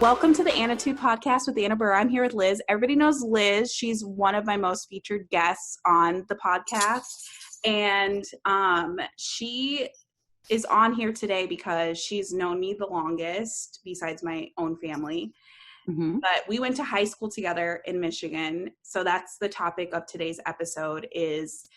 Welcome to the Annatude podcast with Anna Burr. I'm here with Liz. Everybody knows Liz. She's one of my most featured guests on the podcast. And she is on here today because she's known me the longest besides my own family. Mm-hmm. But we went to high school together in Michigan. So that's the topic of today's episode is,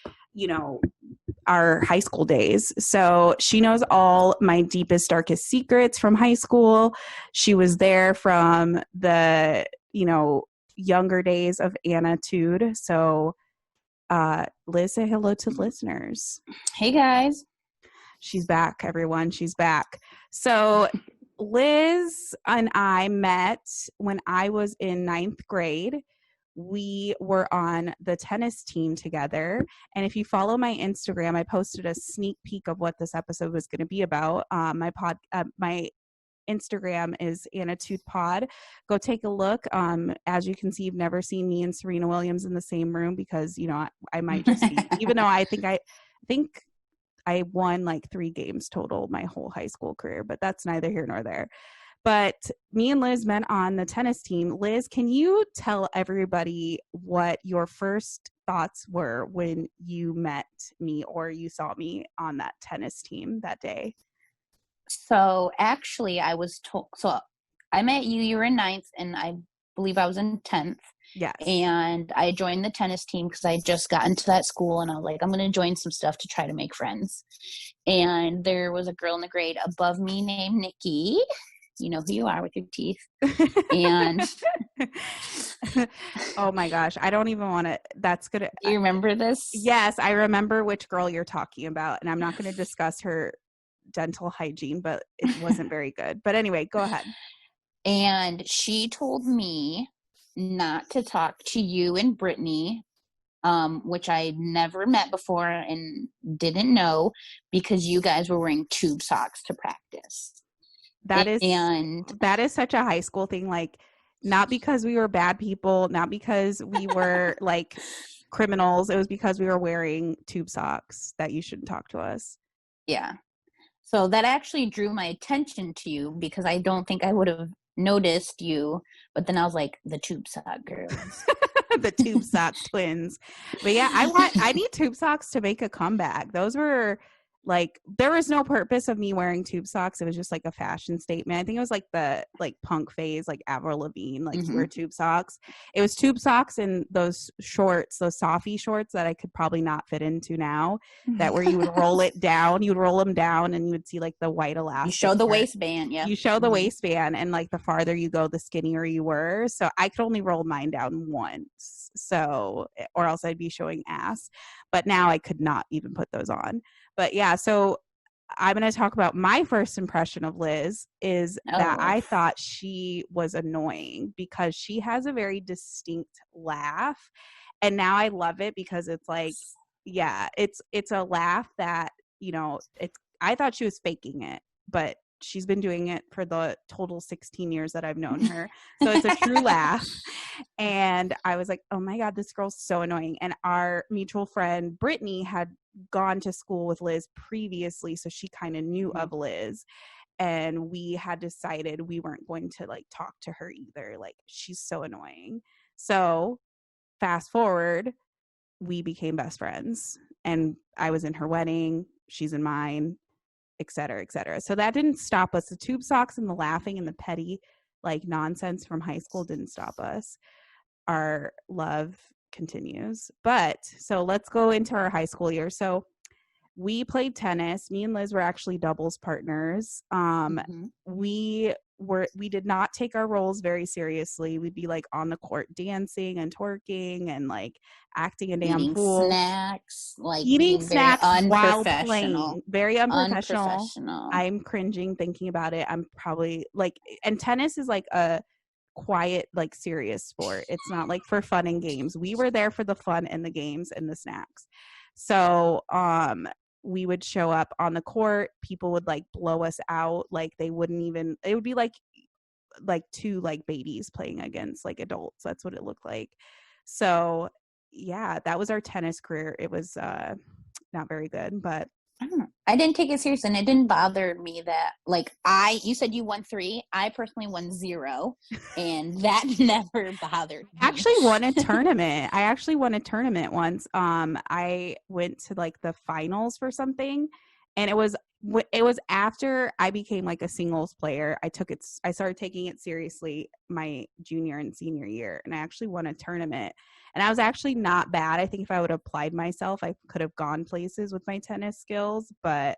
our high school days. So she knows all my deepest, darkest secrets from high school. She was there from the, younger days of Annatude. So Liz, say hello to listeners. Hey guys. She's back, everyone. She's back. So Liz and I met when I was in 9th grade. We were on the tennis team together. And if you follow my Instagram, I posted a sneak peek of what this episode was going to be about. My Instagram is Annatude Pod. Go take a look. As you can see, you've never seen me and Serena Williams in the same room because, I might just be, even though I think I won like 3 games total my whole high school career, but that's neither here nor there. But me and Liz met on the tennis team. Liz, can you tell everybody what your first thoughts were when you met me or you saw me on that tennis team that day? So actually I was told, so I met you, you were in 9th and I believe I was in 10th. Yes. And I joined the tennis team because I just got into that school and I was like, I'm going to join some stuff to try to make friends. And there was a girl in the grade above me named Nikki. You know who you are with your teeth. And oh my gosh, I don't even want to. That's good. Do you remember this? Yes, I remember which girl you're talking about, and I'm not going to discuss her dental hygiene, but it wasn't very good. But anyway, go ahead. And she told me not to talk to you and Brittany, which I never met before and didn't know because you guys were wearing tube socks to practice. That is such a high school thing. Like, not because we were bad people, not because we were like criminals. It was because we were wearing tube socks that you shouldn't talk to us. Yeah. So that actually drew my attention to you because I don't think I would have noticed you. But then I was like, the tube sock girls. The tube sock twins. But yeah, I need tube socks to make a comeback. Those were like, there was no purpose of me wearing tube socks. It was just like a fashion statement. I think it was like the punk phase, like Avril Lavigne, to wear tube socks. It was tube socks and those shorts, those softy shorts that I could probably not fit into now, that where you would roll it down, you would roll them down and you would see like the white elastic. You show the waistband. Yeah. You show the waistband and like the farther you go, the skinnier you were. So I could only roll mine down once. So, or else I'd be showing ass. But now I could not even put those on. But yeah, so I'm going to talk about my first impression of Liz is that I thought she was annoying because she has a very distinct laugh. And now I love it because it's like, yeah, it's a laugh that, I thought she was faking it, but she's been doing it for the total 16 years that I've known her. So it's a true laugh. And I was like, oh my God, this girl's so annoying. And our mutual friend, Brittany, had gone to school with Liz previously. So she kind of knew of Liz. And we had decided we weren't going to talk to her either. Like, she's so annoying. So fast forward, we became best friends. And I was in her wedding. She's in mine. Et cetera, et cetera. So that didn't stop us. The tube socks and the laughing and the petty nonsense from high school didn't stop us. Our love continues. But so let's go into our high school year. So we played tennis. Me and Liz were actually doubles partners. We did not take our roles very seriously. We'd be on the court dancing and twerking and acting a damn fool. Eating snacks while playing. Very unprofessional. I'm cringing thinking about it. I'm probably and tennis is a quiet, serious sport. It's not for fun and games. We were there for the fun and the games and the snacks. So, we would show up on the court. People would blow us out. They wouldn't even, it would be two babies playing against adults. That's what it looked like. So yeah, that was our tennis career. It was not very good, but I don't know. I didn't take it serious, and it didn't bother me that, like, you said you won 3. I personally won 0, and that never bothered me. Actually won a tournament. I actually won a tournament once. I went to like the finals for something, and it was after I became like a singles player. I started taking it seriously my junior and senior year, and I actually won a tournament. And I was actually not bad. I think if I would have applied myself, I could have gone places with my tennis skills, but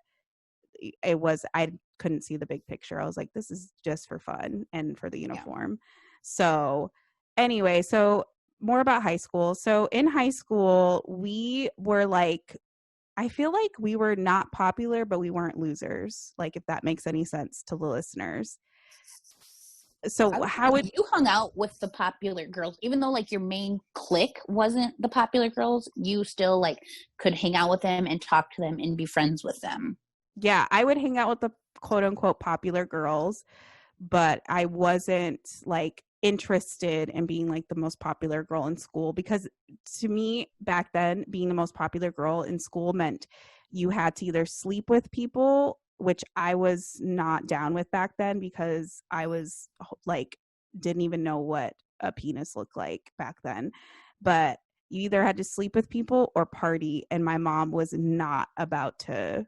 I couldn't see the big picture. I was like, this is just for fun and for the uniform. Yeah. So anyway, so more about high school. So in high school, we were like, I feel like we were not popular, but we weren't losers. Like, if that makes any sense to the listeners. So how would you hung out with the popular girls, even though like your main clique wasn't the popular girls, you still like could hang out with them and talk to them and be friends with them? Yeah, I would hang out with the quote unquote popular girls, but I wasn't like interested in being like the most popular girl in school, because to me back then, being the most popular girl in school meant you had to either sleep with people, which I was not down with back then, because I was like, didn't even know what a penis looked like back then. But you either had to sleep with people or party, and my mom was not about to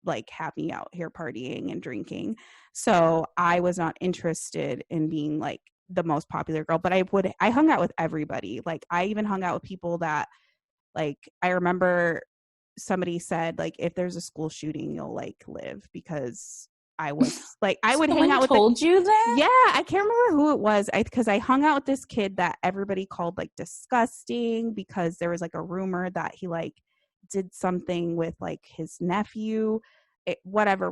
like have me out here partying and drinking. So I was not interested in being like the most popular girl, but I hung out with everybody. Like, I even hung out with people that, like, I remember somebody said, like, if there's a school shooting, you'll like live, because I was like, I would hang out with told you that? Yeah, I can't remember who it was. Because I hung out with this kid that everybody called like disgusting, because there was like a rumor that he like did something with like his nephew. Whatever.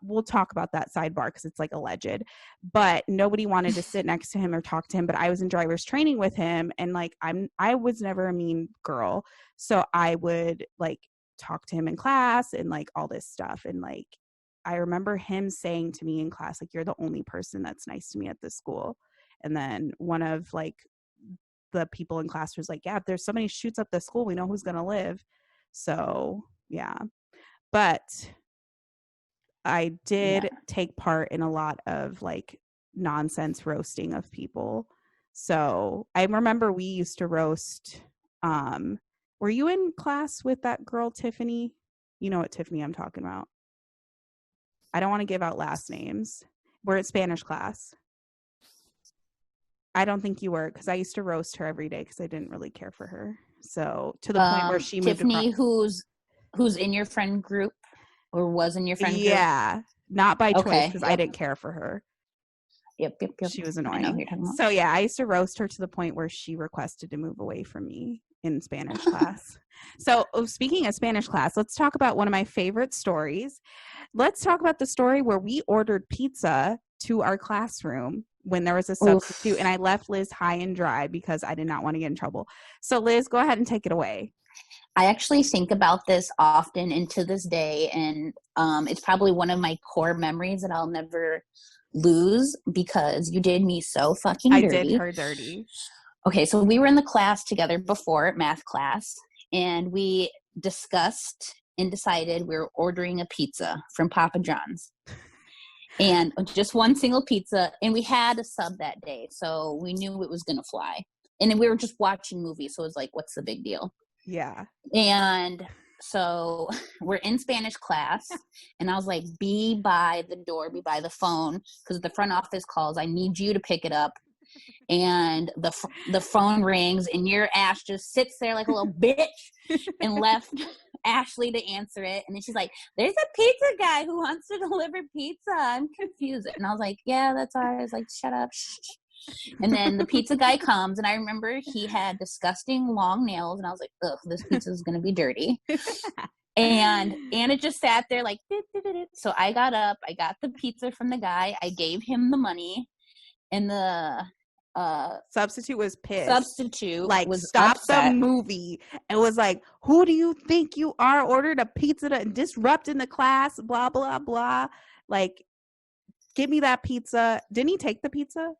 We'll talk about that sidebar because it's like alleged. But nobody wanted to sit next to him or talk to him. But I was in driver's training with him, and like I was never a mean girl, so I would like talk to him in class and like all this stuff. And like, I remember him saying to me in class, like, you're the only person that's nice to me at this school. And then one of like the people in class was like, yeah, if there's somebody shoots up the school, we know who's going to live. So yeah. But I did take part in a lot of like nonsense roasting of people. So I remember we used to roast. Were you in class with that girl, Tiffany? You know what Tiffany I'm talking about. I don't want to give out last names. We're at Spanish class. I don't think you were, because I used to roast her every day because I didn't really care for her. So to the point where she moved Tiffany, who's in your friend group, or was in your friend group? Yeah, not by choice, because I didn't care for her. Yep. She was annoying. So yeah, I used to roast her to the point where she requested to move away from me in Spanish class. So speaking of Spanish class, let's talk about one of my favorite stories. Let's talk about the story where we ordered pizza to our classroom when there was a substitute. Oof. And I left Liz high and dry because I did not want to get in trouble. So Liz, go ahead and take it away. I actually think about this often, and to this day, and it's probably one of my core memories that I'll never lose, because you did me so fucking dirty. I did her dirty. Okay, so we were in the class together before, math class, and we discussed and decided we were ordering a pizza from Papa John's. And just one single pizza, and we had a sub that day, so we knew it was going to fly. And then we were just watching movies, so it was like, what's the big deal? Yeah. And so we're in Spanish class, and I was like, be by the door, be by the phone, because the front office calls, I need you to pick it up. And the phone rings, and your ass just sits there like a little bitch and left Ashley to answer it. And then she's like, there's a pizza guy who wants to deliver pizza. I'm confused. And I was like, yeah, that's all right. I was like, shut up. Shh. And then the pizza guy comes, and I remember he had disgusting long nails, and I was like, ugh, this pizza is going to be dirty. And it just sat there like, so I got up, I got the pizza from the guy, I gave him the money, and the substitute was pissed. Like, was stopped the movie and was like, who do you think you are, ordered a pizza to disrupting the class, blah blah blah. Like, give me that pizza. Didn't he take the pizza?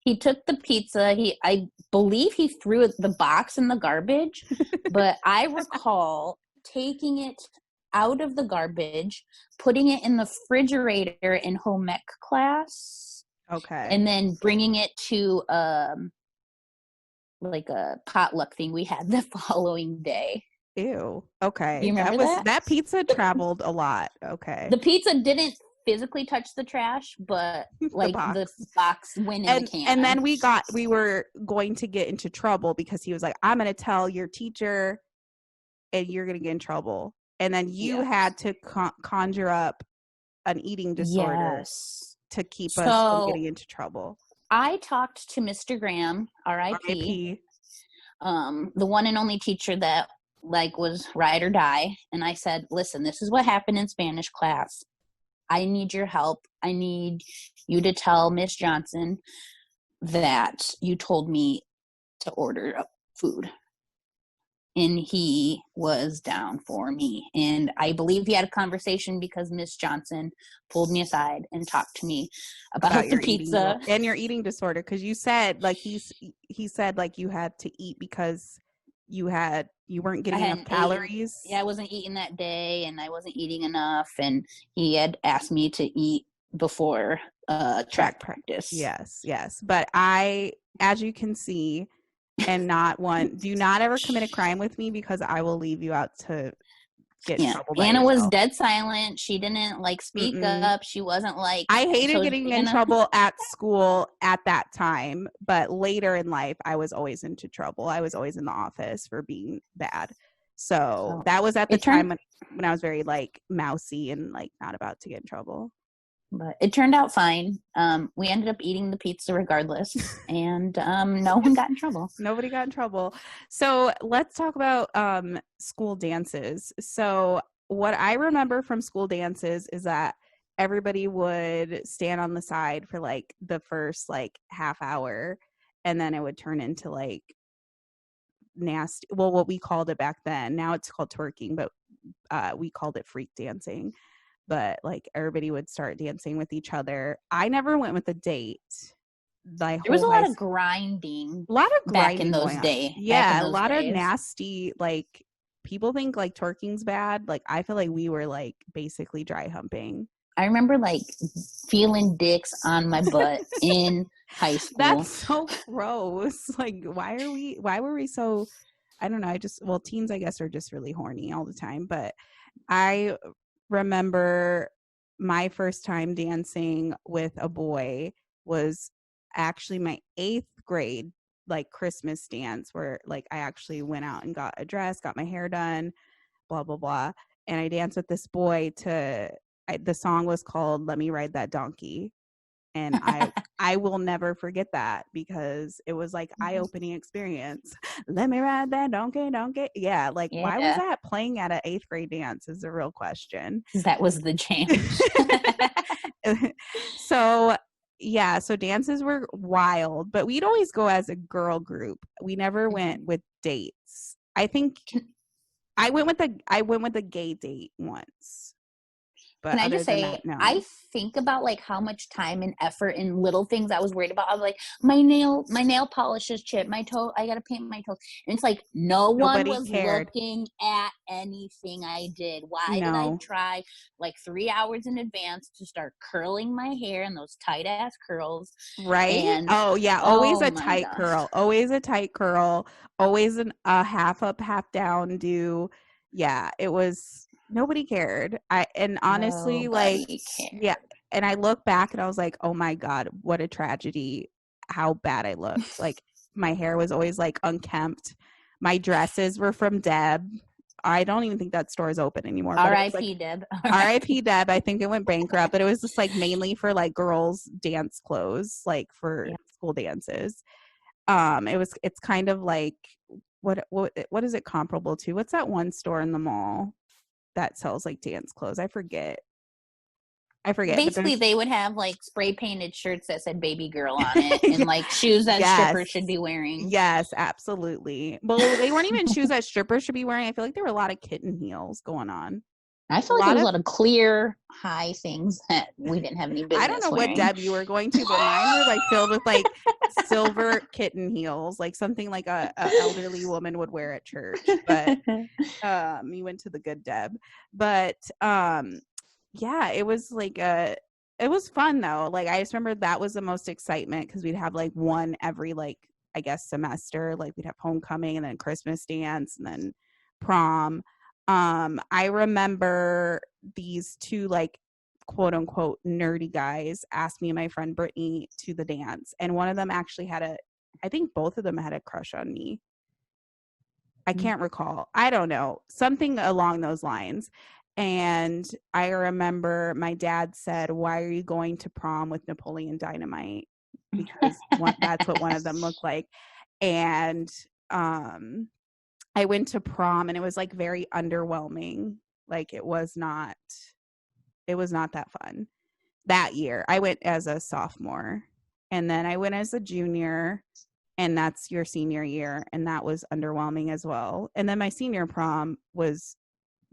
He took the pizza. I believe he threw the box in the garbage, but I recall taking it out of the garbage, putting it in the refrigerator in home ec class, Okay. and then bringing it to like a potluck thing we had the following day. Ew. Do Okay. you remember that? That pizza traveled a lot. Okay. The pizza didn't physically touch the trash, but like the box went in the can. And then we were going to get into trouble because he was like, I'm going to tell your teacher and you're going to get in trouble. And then you had to conjure up an eating disorder to keep us from getting into trouble. I talked to Mr. Graham, R.I.P., the one and only teacher that like was ride or die. And I said, listen, this is what happened in Spanish class. I need your help. I need you to tell Miss Johnson that you told me to order food. And he was down for me. And I believe he had a conversation because Miss Johnson pulled me aside and talked to me about the pizza. And your eating disorder. Because you said, like, he said, like, you had to eat because you weren't getting enough calories. I wasn't eating that day, and I wasn't eating enough. And he had asked me to eat before track practice. Yes. But as you can see, and do not ever commit a crime with me because I will leave you out to get in trouble. Anna was dead silent. She didn't like speak up. She wasn't like. I hated getting in trouble at school at that time, but later in life, I was always into trouble. I was always in the office for being bad. So that was at the time when I was very like mousy and like not about to get in trouble. But it turned out fine. We ended up eating the pizza regardless, and no one got in trouble. Nobody got in trouble. So let's talk about school dances. So what I remember from school dances is that everybody would stand on the side for like the first like half hour, and then it would turn into like nasty. Well, what we called it back then. Now it's called twerking, but we called it freak dancing. But like everybody would start dancing with each other. I never went with a date. There was a lot of grinding. Back in those days. Yeah, a lot of nasty, like people think like twerking's bad. Like I feel like we were like basically dry humping. I remember like feeling dicks on my butt in high school. That's so gross. Like why were we so, I don't know. Teens I guess are just really horny all the time. But I remember my first time dancing with a boy was actually my 8th grade like Christmas dance where like I actually went out and got a dress, got my hair done, blah blah blah, and I danced with this boy the song was called Let Me Ride That Donkey, and I will never forget that because it was like eye-opening experience. Let me ride that donkey. Yeah, like why was that playing at an 8th grade dance is the real question. That was the jam. So dances were wild, but we'd always go as a girl group. We never went with dates. I think I went with a gay date once. But can I just say, no. I think about like how much time and effort and little things I was worried about. I was like, my nail polish is chipped. My toe, I got to paint my toes. And it's like, nobody was looking at anything I did. Why did I try like 3 hours in advance to start curling my hair in those tight ass curls? Right. And, always a tight curl. Always a tight curl. Always a half up, half down do. Yeah, it was. Nobody cared. Honestly, yeah. And I look back and I was like, oh my God, what a tragedy. How bad I looked. Like my hair was always like unkempt. My dresses were from Deb. I don't even think that store is open anymore. R.I.P. Deb. R.I.P. Deb. I think it went bankrupt, but it was just like mainly for like girls dance clothes, like for school dances. It's kind of like, what is it comparable to? What's that one store in the mall that sells like dance clothes? I forget. Basically, they would have like spray painted shirts that said baby girl on it and like shoes that strippers should be wearing. Yes, absolutely. Well, they weren't even shoes that strippers should be wearing. I feel like there were a lot of kitten heels going on. I A feel like there lot was a of lot of clear high things that we didn't have any I don't business know what wearing. Deb you were going to, but mine were like filled with like silver kitten heels, like something like a elderly woman would wear at church. But you went to the good Deb. But yeah, it was like it was fun though. Like I just remember that was the most excitement because we'd have like one every like I guess semester. Like we'd have homecoming and then Christmas dance and then prom. I remember these two like quote unquote nerdy guys asked me and my friend Brittany to the dance, and one of them actually had I think both of them had a crush on me. I can't recall. I don't know. Something along those lines. And I remember my dad said, "Why are you going to prom with Napoleon Dynamite?" Because that's what one of them looked like. And I went to prom and it was like very underwhelming. Like it was not that fun. That year, I went as a sophomore, and then I went as a junior, and that's your senior year, and that was underwhelming as well. And then my senior prom was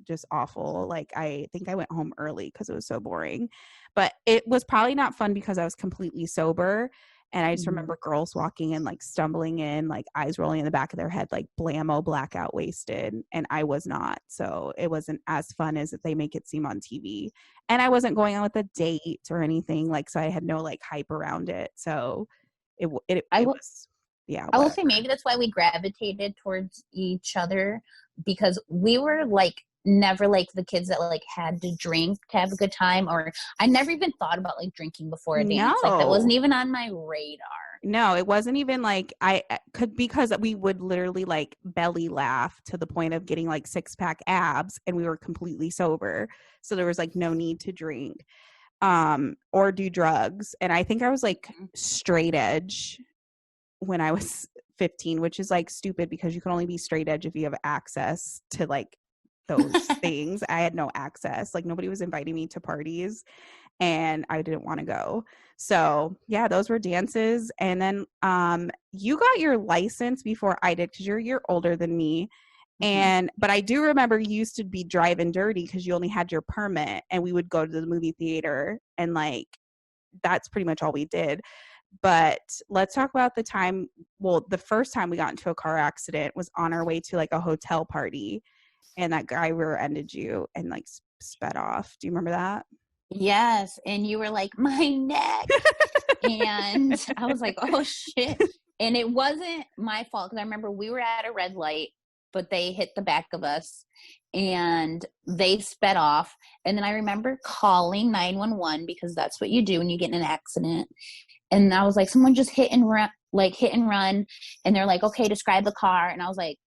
just awful. Like I think I went home early because it was so boring, but it was probably not fun because I was completely sober. And I just remember girls walking in, like stumbling in, like eyes rolling in the back of their head, like blammo, blackout, wasted. And I was not. So it wasn't as fun as they make it seem on TV. And I wasn't going on with a date or anything. Like, so I had no like hype around it. So it was, yeah, I will whatever. say maybe that's why we gravitated towards each other, because we were like never like the kids that like had to drink to have a good time, or I never even thought about like drinking before a dance. Like that wasn't even on my radar. No, it wasn't even like I could, because we would literally like belly laugh to the point of getting like 6-pack abs, and we were completely sober. So there was like no need to drink or do drugs. And I think I was like straight edge when I was 15, which is like stupid because you can only be straight edge if you have access to like those things. I had no access. Like nobody was inviting me to parties and I didn't want to go. So yeah, those were dances. And then you got your license before I did because you're a year older than me. But I do remember you used to be driving dirty because you only had your permit, and we would go to the movie theater, and like that's pretty much all we did. But let's talk about the time. Well, the first time we got into a car accident was on our way to like a hotel party, and that guy rear-ended you and like sped off. Do you remember that? Yes. And you were like, my neck. And I was like, oh shit. And it wasn't my fault because I remember we were at a red light, but they hit the back of us and they sped off. And then I remember calling 911 because that's what you do when you get in an accident. And I was like, someone just hit and run. And they're like, okay, describe the car. And I was like,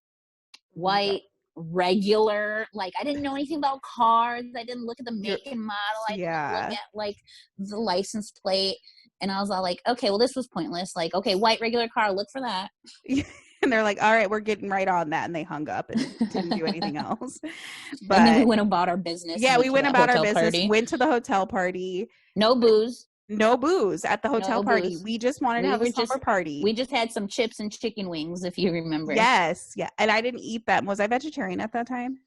white, regular. Like I didn't know anything about cars. I didn't look at the make and model. I didn't look at like the license plate. And I was all like, okay, well, this was pointless. Like, okay, white, regular car, look for that. And they're like, all right, we're getting right on that. And they hung up and didn't do anything else. But and then we went about our business. Yeah, we went about our business, party. Went to the hotel party. No booze. No booze at the hotel party. Booze. We just wanted to have a summer party. We just had some chips and chicken wings, if you remember. Yes. Yeah. And I didn't eat them. Was I vegetarian at that time?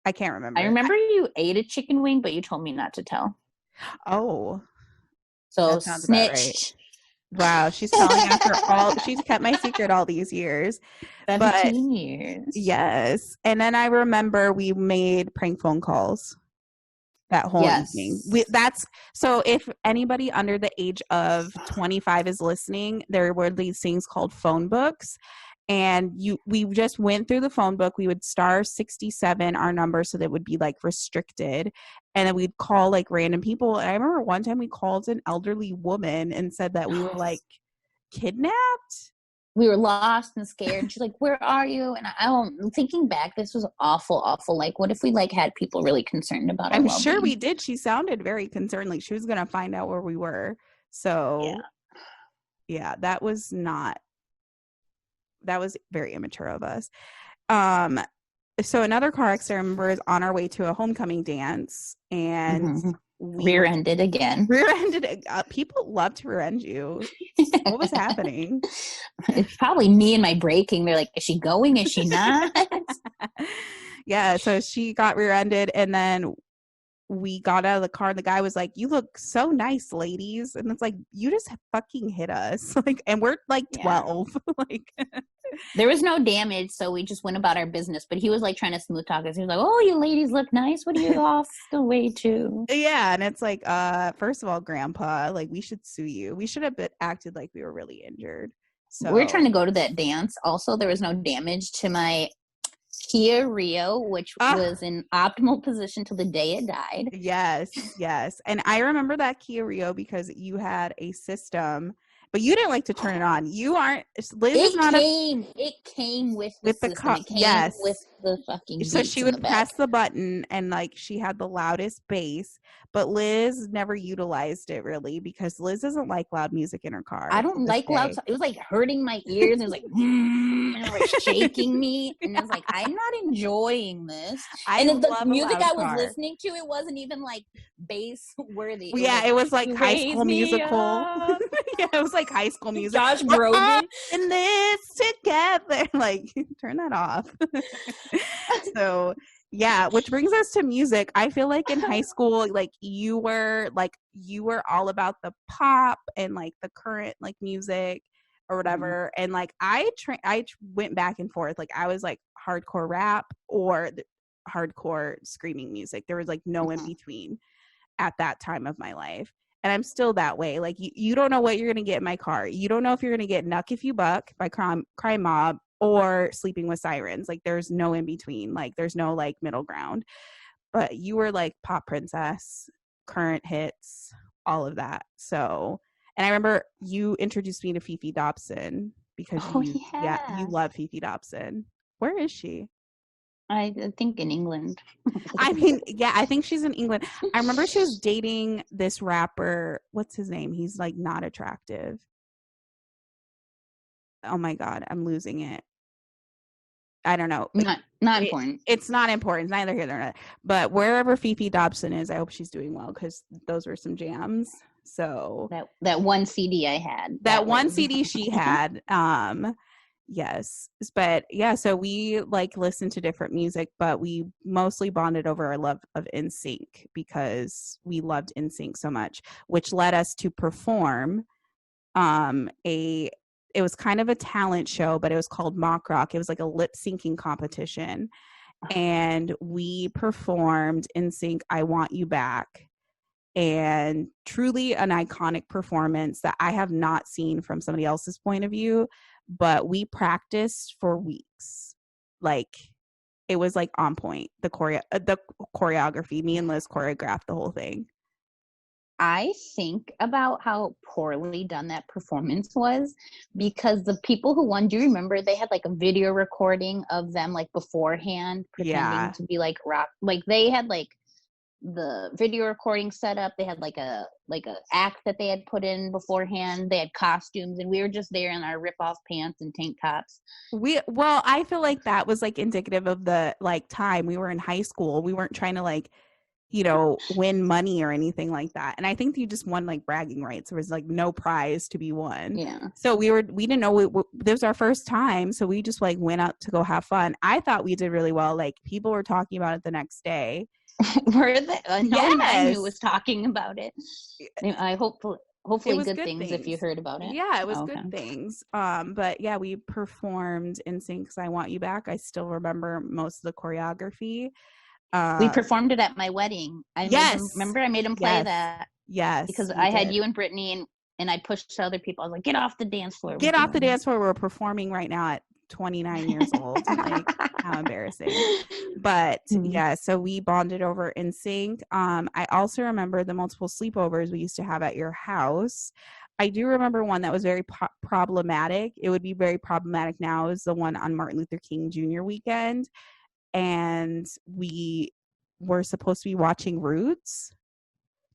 I can't remember. I remember you ate a chicken wing, but you told me not to tell. Oh. So snitched. Wow, she's telling after she's kept my secret all these years. 17 years. Yes. And then I remember we made prank phone calls that whole evening. So if anybody under the age of 25 is listening, there were these things called phone books. And we just went through the phone book. We would star 67 our number so that it would be like restricted. And then we'd call like random people. And I remember one time we called an elderly woman and said that we were like kidnapped. We were lost and scared. She's like, where are you? And I'm thinking back, this was awful. Like, what if we like had people really concerned about I'm sure we did. She sounded very concerned. Like she was going to find out where we were. So yeah, that was very immature of us. So another car accident I remember is on our way to a homecoming dance, and rear-ended again. People love to rear-end you. What was happening? It's probably me and my braking. They're like, is she going? Is she not? Yeah, so she got rear-ended, and then we got out of the car, and the guy was like, "You look so nice, ladies." And it's like, you just fucking hit us. Like, and we're like Yeah. 12. Like, There was no damage, so we just went about our business. But he was like trying to smooth talk us. He was like, "Oh, you ladies look nice. What are you off the way to?" yeah, and it's like, first of all, grandpa, like, we should sue you. We should have acted like we were really injured. We're trying So to go to that dance. Also, there was no damage to my Kia Rio, which was in optimal position till the day it died. Yes. And I remember that Kia Rio because you had a system, but you didn't like to turn it on. You aren't, Liz is not it came with the system. It came yes. with the fucking So beats she in would the back. press the button, and like she had the loudest bass, but Liz never utilized it really because Liz doesn't like loud music in her car. I don't like loud. It was like hurting my ears. It was like, and it was like shaking me, and I was like, I'm not enjoying this. And the music I was listening to, it wasn't even like bass worthy. It was like High School Musical. Yeah, it was like High School Music. Josh Groban. In this together, like, turn that off. So yeah, which brings us to music. I feel like in high school, like you were all about the pop and like the current like music or whatever. And like I went back and forth. Like I was like hardcore rap or hardcore screaming music. There was like no in between at that time of my life. And I'm still that way. Like you don't know what you're going to get in my car. You don't know if you're going to get Knuck If You Buck by Crime Mob or Sleeping with Sirens. Like there's no in between. Like there's no like middle ground. But you were like pop princess, current hits, all of that. So, and I remember you introduced me to Fifi Dobson because you love Fifi Dobson. Where is she? I think in England. I mean, yeah, I think she's in England. I remember she was dating this rapper. What's his name? He's like not attractive. Oh my God, I'm losing it. I don't know. Not important. It's not important. It's neither here nor there. But wherever Fifi Dobson is, I hope she's doing well because those were some jams. So that one CD I had. That one CD she had. Yes. But yeah, so we like listened to different music, but we mostly bonded over our love of Nsync because we loved Nsync so much, which led us to perform it was kind of a talent show, but it was called Mock Rock. It was like a lip syncing competition. And we performed Nsync I Want You Back. And truly an iconic performance that I have not seen from somebody else's point of view, but we practiced for weeks. Like it was like on point. The choreography, me and Liz choreographed the whole thing. I think about how poorly done that performance was because the people who won, do you remember they had like a video recording of them like beforehand pretending to be like rock, like they had like the video recording set up. They had like a act that they had put in beforehand. They had costumes, and we were just there in our rip-off pants and tank tops. I feel like that was like indicative of the like time we were in high school. We weren't trying to like, you know, win money or anything like that. And I think you just won like bragging rights. There was like no prize to be won. Yeah. So we didn't know this was our first time. So we just like went out to go have fun. I thought we did really well. Like people were talking about it the next day. Were they? No one I knew was talking about it. I hopefully good things if you heard about it. Yeah, it was good things. But yeah, we performed Nsync I Want You Back. I still remember most of the choreography. We performed it at my wedding. I made him play that. Yes. Because I had you and Brittany and I pushed to other people. I was like, get off the dance floor. Get off the dance floor. We're performing right now at 29 years old. Like, how embarrassing. But yeah, so we bonded over Nsync. I also remember the multiple sleepovers we used to have at your house. I do remember one that was very problematic. It would be very problematic now, is the one on Martin Luther King Jr. weekend. And we were supposed to be watching Roots.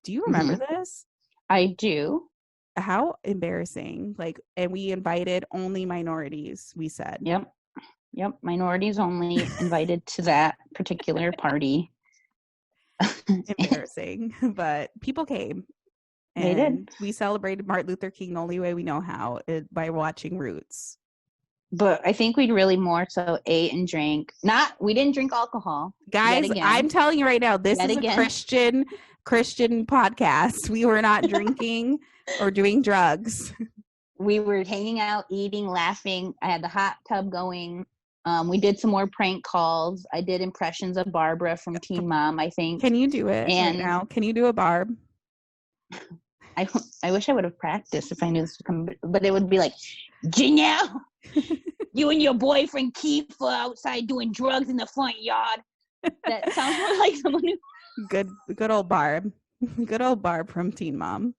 Do you remember this? I do. How embarrassing. Like, and we invited only minorities, we said. Yep. Minorities only invited to that particular party. Embarrassing. But people came. And they did. We celebrated Martin Luther King the only way we know how, by watching Roots. But I think we'd really more so ate and drank. We didn't drink alcohol. Guys, I'm telling you right now, this is a Christian podcast. We were not drinking or doing drugs. We were hanging out, eating, laughing. I had the hot tub going. We did some more prank calls. I did impressions of Barbara from Teen Mom, I think. Can you do it right now? Can you do a Barb? I wish I would have practiced if I knew this would come, but it would be like, Janelle, you and your boyfriend Keith are outside doing drugs in the front yard. That sounds more like someone who... Good old Barb. Good old Barb from Teen Mom.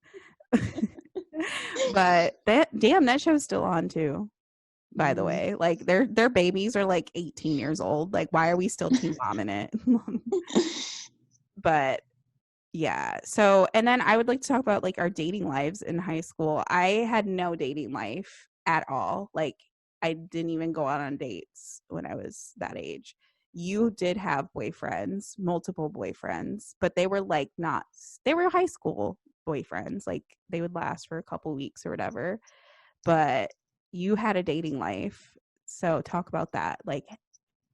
But that show's still on too, by the way. Like their babies are like 18 years old. Like, why are we still Teen Mom in it? But yeah. So, and then I would like to talk about like our dating lives in high school. I had no dating life at all. Like, I didn't even go out on dates when I was that age. You did have boyfriends, multiple boyfriends, but they were like they were high school boyfriends. Like, they would last for a couple weeks or whatever. But you had a dating life. So talk about that. Like,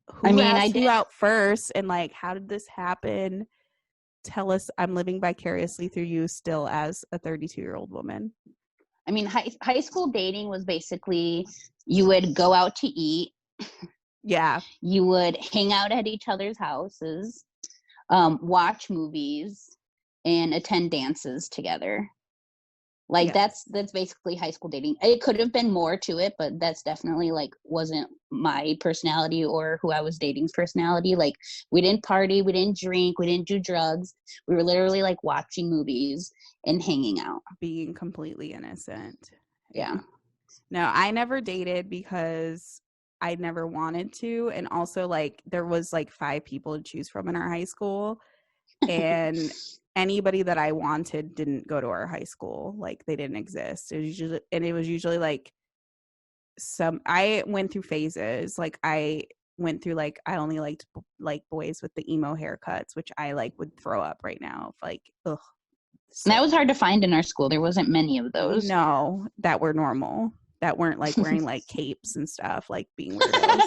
who asked you out first, and like, how did this happen? Tell us. I'm living vicariously through you still as a 32-year-old woman. I mean, high school dating was basically you would go out to eat. Yeah. You would hang out at each other's houses, watch movies, and attend dances together. Like, that's basically high school dating. It could have been more to it, but that's definitely like wasn't my personality or who I was dating's personality. Like, we didn't party, we didn't drink, we didn't do drugs. We were literally like watching movies and hanging out, being completely innocent. Yeah. No, I never dated because I never wanted to, and also like there was like 5 people to choose from in our high school, and anybody that I wanted didn't go to our high school. Like, they didn't exist. It was usually like I went through phases. Like, I went through like I only liked like boys with the emo haircuts, which I like would throw up right now. Like, ugh. So, that was hard to find in our school. There wasn't many of those. No, that were normal. That weren't like wearing like capes and stuff, like being weirdos.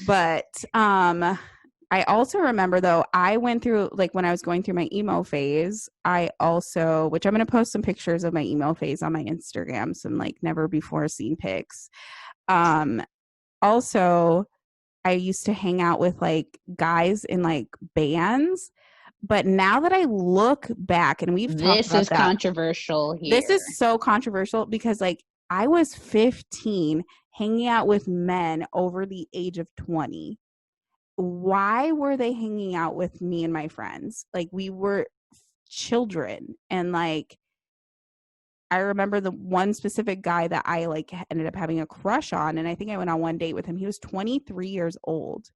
But I also remember, though, I went through, like, when I was going through my emo phase, I also, which I'm going to post some pictures of my emo phase on my Instagram, some, like, never before seen pics. Also, I used to hang out with, like, guys in, like, bands. But now that I look back, and we've talked about that. This is controversial here. This is so controversial because, like, I was 15 hanging out with men over the age of 20. Why were they hanging out with me and my friends? Like, we were children. And like, I remember the one specific guy that I like ended up having a crush on, and I think I went on one date with him. He was 23 years old.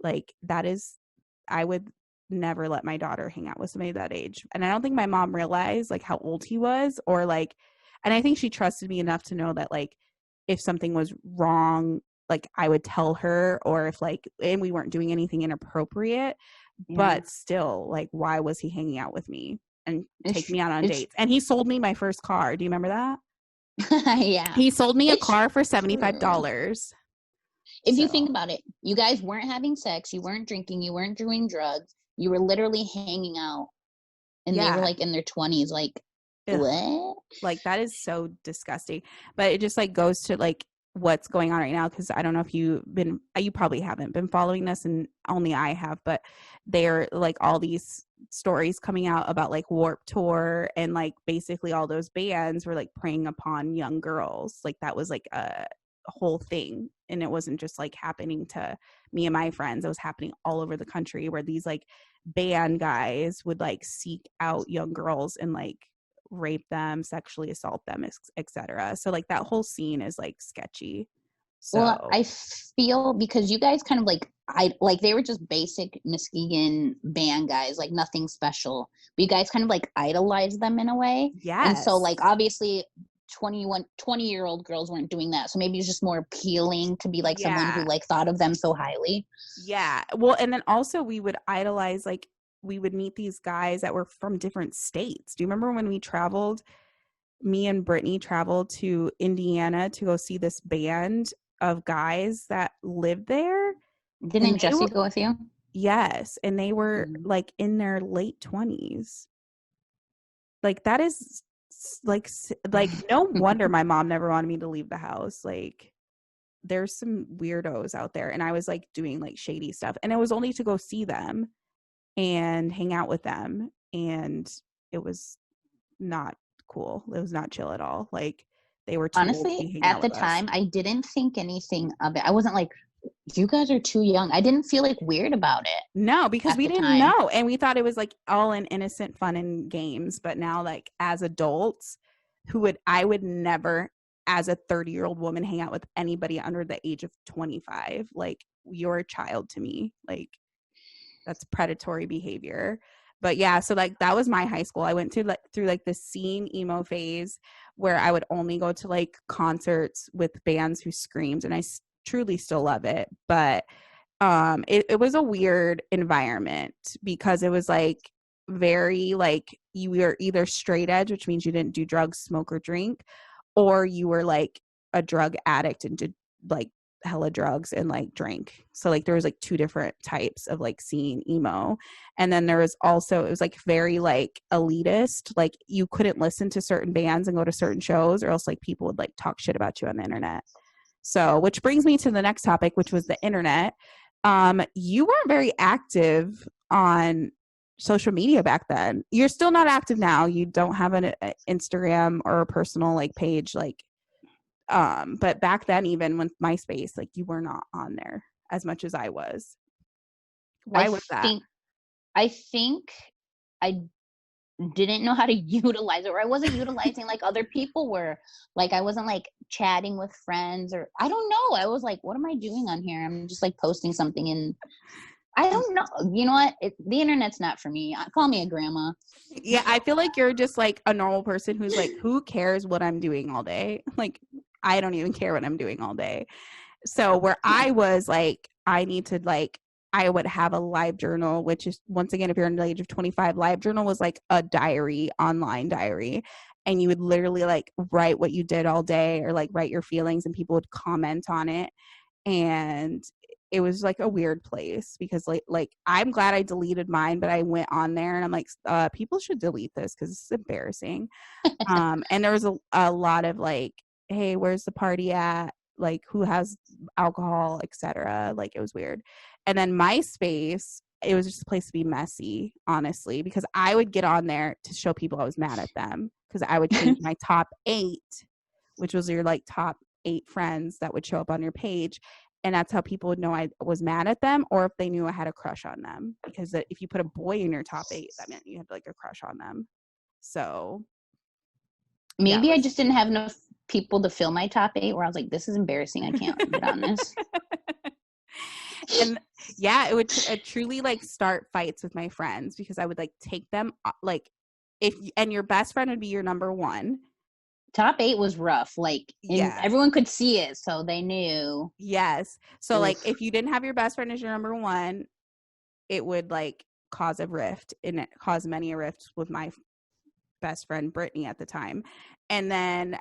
Like, I would never let my daughter hang out with somebody that age. And I don't think my mom realized like how old he was, or like, and I think she trusted me enough to know that like if something was wrong, like I would tell her, or if like, and we weren't doing anything inappropriate, but still, like, why was he hanging out with me and take me out on dates? And he sold me my first car. Do you remember that? Yeah. He sold me a car for $75. If you think about it, you guys weren't having sex, you weren't drinking, you weren't doing drugs, you were literally hanging out, and they were like in their 20s, like, what? Like, that is so disgusting. But it just like goes to like what's going on right now, because I don't know if you probably haven't been following this, and only I have, but they're like all these stories coming out about like Warped Tour, and like basically all those bands were like preying upon young girls. Like, that was like a whole thing, and it wasn't just like happening to me and my friends. It was happening all over the country, where these like band guys would like seek out young girls and like rape them, sexually assault them, etc. So like that whole scene is like sketchy. So well, I feel because you guys kind of like they were just basic Muskegon band guys, like nothing special, but you guys kind of like idolized them in a way. Yes. And so like obviously 20-year-old girls weren't doing that, so maybe it's just more appealing to be like someone who like thought of them so highly. Yeah. Well, and then also we would idolize, like we would meet these guys that were from different states. Do you remember when we traveled me and Brittany traveled to Indiana to go see this band of guys that lived there. Didn't Jesse go with you? Yes, and they were like in their late 20s. Like that is like no wonder my mom never wanted me to leave the house. Like there's some weirdos out there, and I was like doing like shady stuff, and it was only to go see them and hang out with them, and it was not cool. It was not chill at all. Like they were too old to be Honestly, hanging at out the with us. time, I didn't think anything of it. I wasn't like, you guys are too young. I didn't feel like weird about it. No, because at we the didn't time. know, and we thought it was like all in innocent fun and games. But now, like as adults, I would never, as a 30-year-old woman, hang out with anybody under the age of 25. Like you're a child to me. Like that's predatory behavior. But yeah, so like that was my high school. I went to through like the scene emo phase where I would only go to like concerts with bands who screamed, and I truly still love it. But it was a weird environment because it was like very like you were either straight edge, which means you didn't do drugs, smoke, or drink, or you were like a drug addict and did like hella drugs and like drank. So like there was like two different types of like seeing emo. And then there was also, it was like very like elitist. Like you couldn't listen to certain bands and go to certain shows, or else like people would like talk shit about you on the internet. So which brings me to the next topic, which was the internet. You weren't very active on social media back then. You're still not active now. You don't have an Instagram or a personal like page like but back then, even with MySpace, like you were not on there as much as I was. Why was that? I think I didn't know how to utilize it, or I wasn't utilizing like other people were. Like I wasn't like chatting with friends, or I don't know. I was like, what am I doing on here? I'm just like posting something, and I don't know. You know what? The internet's not for me. Call me a grandma. Yeah, I feel like you're just like a normal person who's like, who cares what I'm doing all day? Like, I don't even care what I'm doing all day. So where I was like, I need to like, I would have a live journal, which is, once again, if you're under the age of 25, live journal was like a diary, online diary. And you would literally like write what you did all day, or like write your feelings, and people would comment on it. And it was like a weird place because like I'm glad I deleted mine, but I went on there and I'm like, people should delete this because it's embarrassing. And there was a lot of like, hey, where's the party at? Like who has alcohol, etc. Like it was weird. And then MySpace, it was just a place to be messy, honestly, because I would get on there to show people I was mad at them, because I would change my top 8, which was your like top 8 friends that would show up on your page. And that's how people would know I was mad at them, or if they knew I had a crush on them. Because if you put a boy in your top 8, that meant you had like a crush on them. So maybe I just didn't have enough people to fill my top 8 where I was like, this is embarrassing. I can't get on this. And yeah, it would truly like start fights with my friends, because I would like take them like and your best friend would be your number 1. Top 8 was rough. Like, yeah, everyone could see it, so they knew. Yes. So like if you didn't have your best friend as your number 1, it would like cause a rift, and it caused many a rift with my best friend Brittany at the time. And then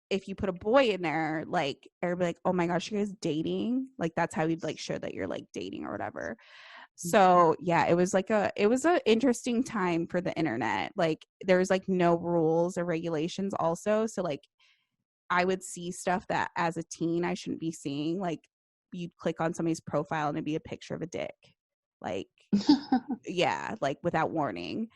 if you put a boy in there, like everybody like, oh my gosh, you guys dating? Like that's how you'd like show that you're like dating or whatever. So yeah, it was an interesting time for the internet. Like there was like no rules or regulations also. So like I would see stuff that as a teen I shouldn't be seeing. Like you'd click on somebody's profile and it'd be a picture of a dick. Like yeah, like without warning.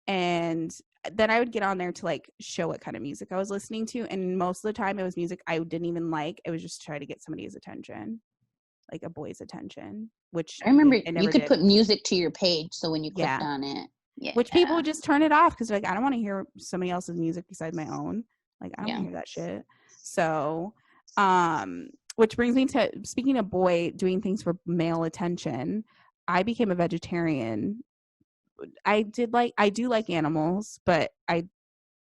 And then I would get on there to like show what kind of music I was listening to, and most of the time it was music I didn't even like. It was just try to get somebody's attention, like a boy's attention, which I remember you could put music to your page, so when you clicked on it, which people would just turn it off because like, I don't want to hear somebody else's music besides my own. Like I don't want to hear that shit. So which brings me to, speaking of boy doing things for male attention, I became a vegetarian. I do like animals, but I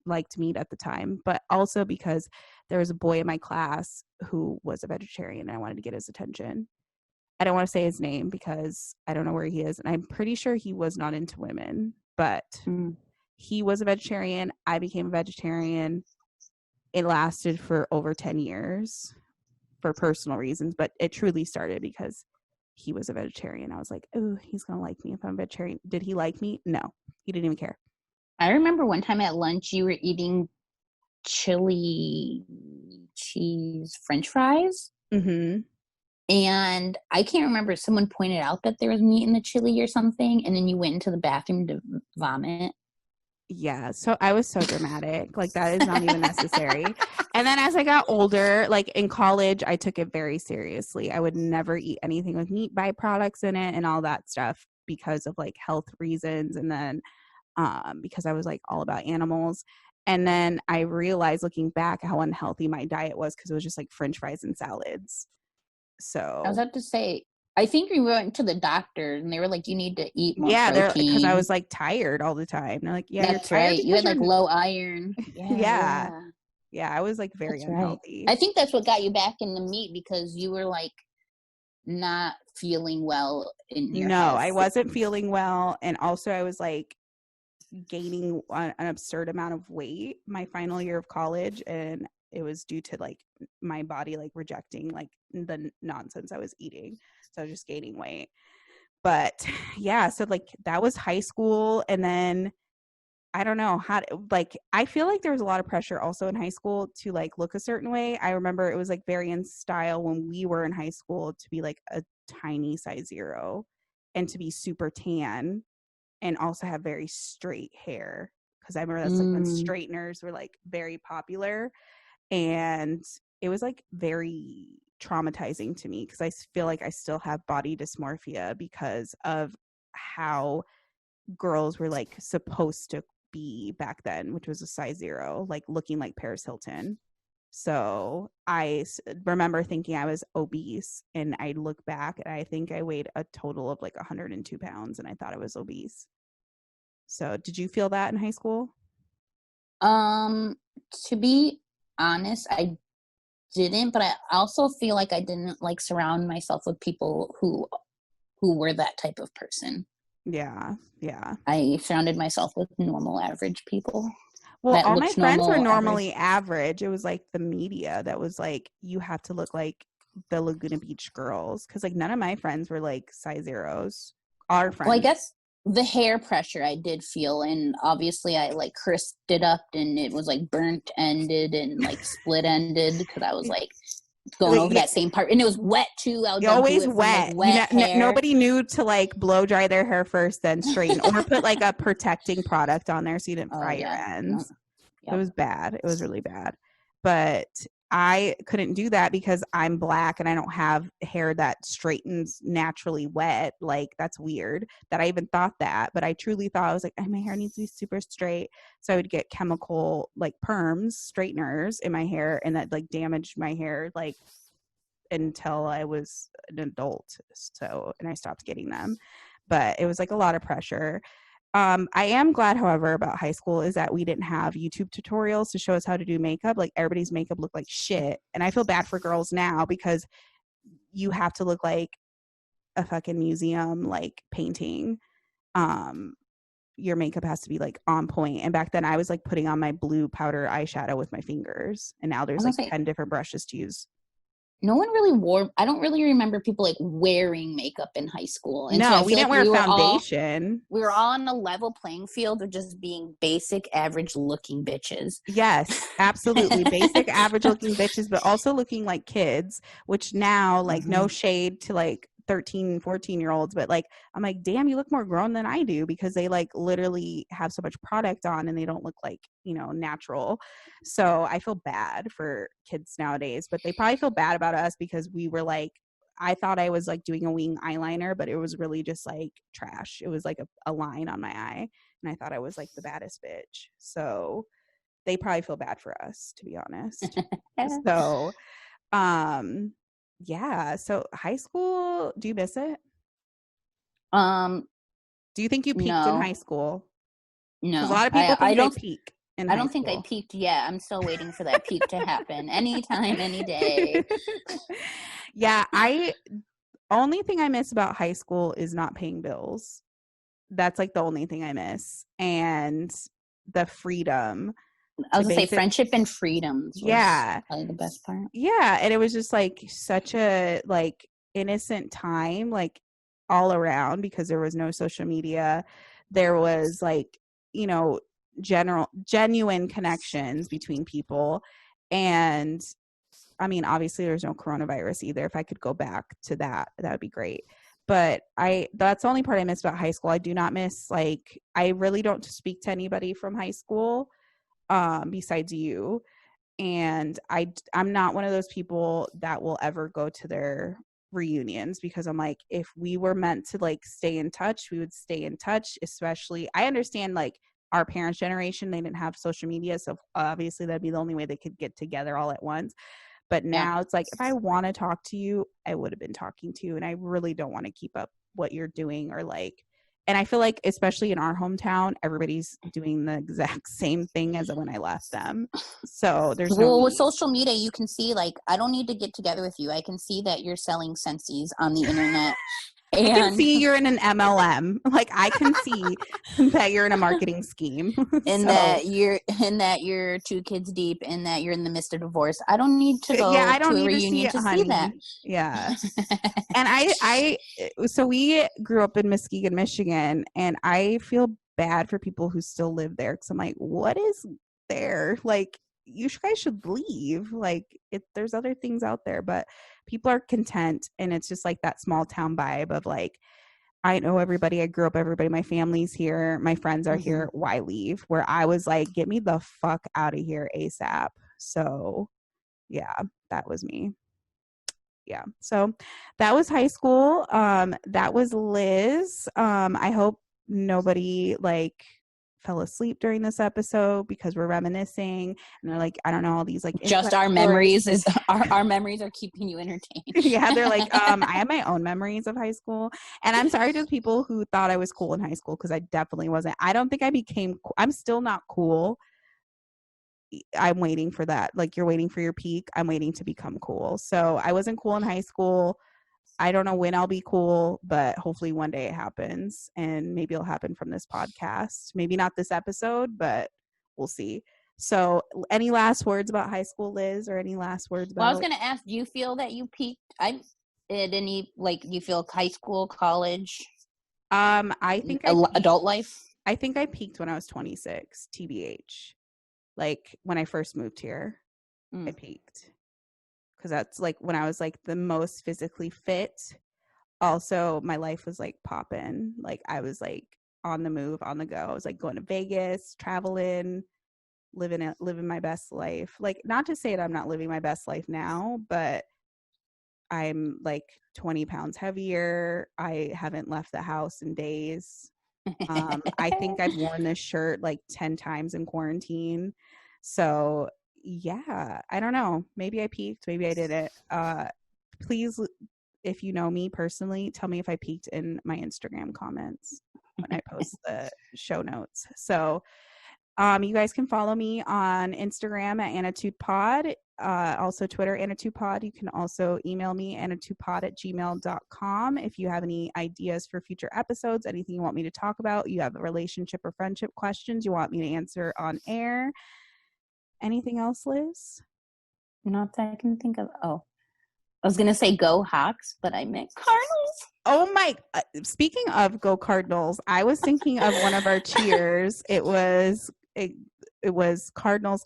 liked meat at the time, but also because there was a boy in my class who was a vegetarian and I wanted to get his attention. I don't want to say his name because I don't know where he is, and I'm pretty sure he was not into women, but he was a vegetarian. I became a vegetarian. it lasted for over 10 years for personal reasons, but it truly started because he was a vegetarian. I was like, oh, he's going to like me if I'm a vegetarian. Did he like me? No, he didn't even care. I remember one time at lunch you were eating chili cheese French fries. Mm-hmm. And I can't remember, someone pointed out that there was meat in the chili or something, and then you went into the bathroom to vomit. Yeah, so I was so dramatic. Like, that is not even necessary. And then as I got older, like in college, I took it very seriously. I would never eat anything with meat byproducts in it and all that stuff because of like health reasons. And then because I was like all about animals. And then I realized looking back how unhealthy my diet was because it was just like French fries and salads. I was So about to say, I think we went to the doctor and they were like, you need to eat more yeah, they're because I protein. was like tired all the time. They're like, yeah, you're That's tired right. You because had you're like low iron. yeah. Yeah. Yeah, I was like very That's right. unhealthy. I think that's what got you back in the meat, because you were like not feeling well in your No, head. I wasn't feeling well. And also, I was like gaining an absurd amount of weight my final year of college. And it was due to like my body like rejecting like the nonsense I was eating. So I was just gaining weight. But yeah, so like that was high school. And then I don't know how to, like, I feel like there was a lot of pressure also in high school to like look a certain way. I remember it was like very in style when we were in high school to be like a tiny size 0 and to be super tan and also have very straight hair. Cause I remember that's like when straighteners were like very popular. And it was like very traumatizing to me because I feel like I still have body dysmorphia because of how girls were like supposed to be back then, which was a size 0, like looking like Paris Hilton. So I remember thinking I was obese, and I look back and I think I weighed a total of like 102 pounds and I thought I was obese. So did you feel that in high school? To be honest, I didn't, but I also feel like I didn't like surround myself with people who were that type of person. Yeah. Yeah. I surrounded myself with normal average people Well, that all my looked friends were normal normally average. average. It was like the media that was like, you have to look like the Laguna Beach girls. Cause like none of my friends were like size 0s. Our Well, I friends. guess the hair pressure I did feel, and obviously I like crisped it up and it was like burnt ended and like split ended because I was like going over Yeah, that same part, and it was wet too. I would you're like do always it from like wet. You know, wet hair. nobody knew to like blow dry their hair first, then straighten, or put like a protecting product on there so you didn't Oh fry your yeah, no, ends. It yep. was bad. It was really bad. But I couldn't do that because I'm black and I don't have hair that straightens naturally wet. Like, that's weird that I even thought that. But I truly thought, I was like, my hair needs to be super straight. So I would get chemical like perms, straighteners in my hair, and that like damaged my hair like until I was an adult. So, and I stopped getting them. But it was like a lot of pressure. I am glad, however, about high school is that we didn't have YouTube tutorials to show us how to do makeup. Like, everybody's makeup looked like shit. And I feel bad for girls now because you have to look like a fucking museum, like painting. Um, your makeup has to be like on point. And back then I was like putting on my blue powder eyeshadow with my fingers. And now I there's was gonna like say 10 different brushes to use. no one really wore. I don't really remember people like wearing makeup in high school, and so No, I we feel didn't like wear foundation. we were all on a level playing field of just being basic, average looking bitches. Yes, absolutely. Basic, average looking bitches, but also looking like kids, which now, like, no shade to like 13, 14-year-olds, but like, I'm like, damn, you look more grown than I do because they like literally have so much product on and they don't look like, natural. So I feel bad for kids nowadays, but they probably feel bad about us because we were like, I thought I was like doing a wing eyeliner, but it was really just like trash. It was like a line on my eye. And I thought I was like the baddest bitch. So they probably feel bad for us, to be honest. So, yeah. So high school, do you miss it? um, Do you think you peaked in high no, school? Because a no, lot of people I think they don't. peak in I high don't think I school. peaked yet. I'm still waiting for that peak to happen anytime, any day. Yeah, only thing I miss about high school is not paying bills. That's like the only thing I miss. And the freedom I was to gonna say basic. friendship and freedoms was Yeah. probably the best part. Yeah. And it was just like such a like innocent time, like all around, because there was no social media. There was like, you know, genuine connections between people. And I mean, obviously there's no coronavirus either. If I could go back to that, that would be great. But that's the only part I miss about high school. I do not miss, like, I really don't speak to anybody from high school besides you. And I'm not one of those people that will ever go to their reunions, because I'm like, if we were meant to like stay in touch, we would stay in touch. Especially, I understand like our parents' generation, they didn't have social media, so obviously that'd be the only way they could get together all at once. But Yeah. now it's like, if I want to talk to you, I would have been talking to you. And I really don't want to keep up what you're doing, or like, and I feel like, especially in our hometown, everybody's doing the exact same thing as when I left them. So there's no Well, with need. social media, you can see, like, I don't need to get together with you. I can see that you're selling Sensies on the internet. I can And see you're in an MLM. Like, I can see that you're in a marketing scheme. and So, that you're 2 kids deep, and that you're in the midst of divorce. I don't need to yeah, go I don't to a need to see reunion it, to see that. honey. Yeah. And so we grew up in Muskegon, Michigan, and I feel bad for people who still live there, because I'm like, what is there? Like, you guys should leave. Like, there's other things out there, but people are content, and it's just like that small town vibe of like, I know everybody, I grew up, everybody, my family's here, my friends are here, why leave? Where I was like, get me the fuck out of here ASAP. So yeah, that was me. Yeah. So that was high school. That was Liz. I hope nobody like fell asleep during this episode, because we're reminiscing and they're like, I don't know, all these like Just our memories our memories are keeping you entertained. Yeah, they're like, I have my own memories of high school. And I'm sorry to people who thought I was cool in high school, because I definitely wasn't. I don't think I became I'm still not cool. I'm waiting for that. Like, you're waiting for your peak. I'm waiting to become cool. So I wasn't cool in high school. I don't know when I'll be cool, but hopefully one day it happens. And maybe it'll happen from this podcast. Maybe not this episode, but we'll see. So any last words about high school, Liz, or any last words about... Well, I was going to ask, do you feel that you peaked at any, like, do you feel high school, college, I think adult life? I think I peaked when I was 26, TBH. Like, when I first moved here, I peaked. Because that's like when I was like the most physically fit. Also, my life was like popping. Like, I was like on the move, on the go. I was like going to Vegas, traveling, living my best life. Like, not to say that I'm not living my best life now, but I'm like 20 pounds heavier. I haven't left the house in days. I think I've worn this shirt like 10 times in quarantine. So yeah, I don't know. Maybe I peaked, maybe I didn't. Please, if you know me personally, tell me if I peaked in my Instagram comments when I post the show notes. So you guys can follow me on Instagram at AnnatudePod. Also Twitter, AnnatudePod. You can also email me, AnnatudePod@gmail.com. If you have any ideas for future episodes, anything you want me to talk about, you have relationship or friendship questions you want me to answer on air. Anything else, Liz? Not that I can think of. Oh, I was going to say go Hawks, but I meant Cardinals. Oh my, speaking of go Cardinals, I was thinking of one of our cheers. It was Cardinals,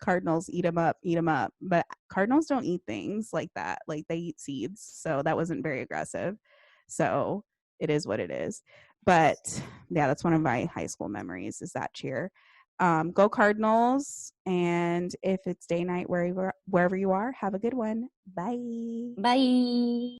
eat 'em up, eat 'em up. But Cardinals don't eat things like that. Like, they eat seeds. So that wasn't very aggressive. So it is what it is. But yeah, that's one of my high school memories, is that cheer. Go Cardinals. And if it's day night, wherever you are, have a good one. Bye. Bye.